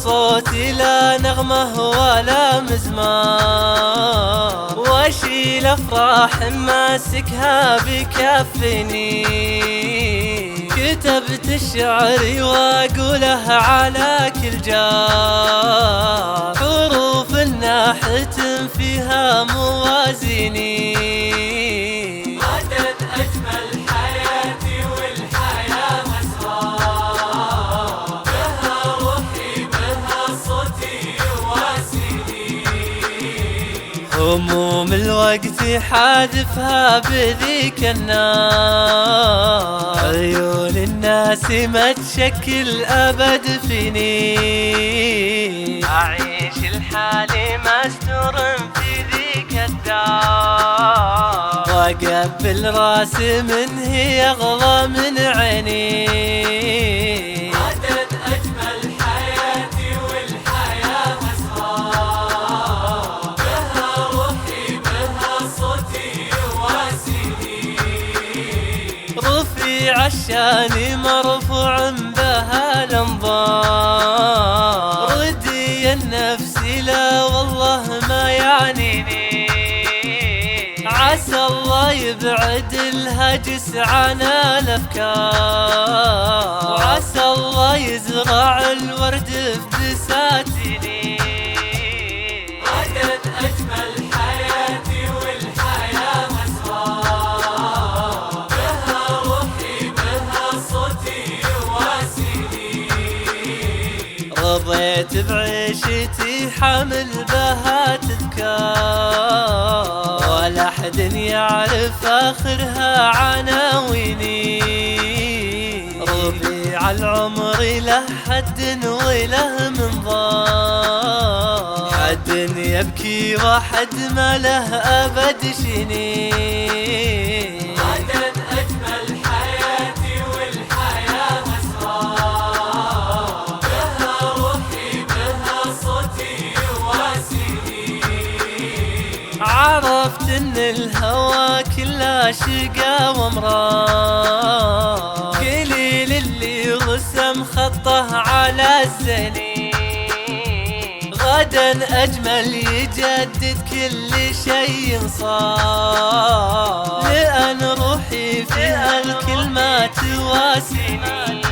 صوتي لا نغمة ولا مزمار، واشيل افراح ماسكها بكفني. كتبت الشعر واقوله على كل جار، حروف ناحت فيها موازيني. غدا اجمل حياتي والحياة مسرار، بها روحي بها صوتي يواسيني. هموم الوقت حادفها بذيك النار، عيون الناس ما تشكل أبد فيني. أعيش الحالي مستور في ذيك الدار، وأقبل راس من هي أغلى من عيني. غدا اجمل حياتي والحياة مسرار، بها روحي بها صوتي يواسيني. رفيع الشان مرفوع بها الانظار، ردي النفس لا والله ما يعنيني. عسى الله يبعد الهجس عن الافكار، وعسى الله يزرع الورد في بساتيني. غدا اجمل حياتي والحياة مسرار، بها روحي بها صوتي يواسيني. رضيت بعيشتي حمل بها تذكار، ولا حد يعرف آخرها عناويني. ربيع العمر له حد وله منظار، حد يبكي وحد ما له أبد شني. غدا اجمل حياتي والحياة مسرار، بها روحي بها صوتي يواسيني. عرفت ان الهوى كله شقا ومرار، قليل اللي رسم خطه على الزليل. غدا اجمل يجدد كل شيء صار، لان روحي فيها الكلمات تواسيني.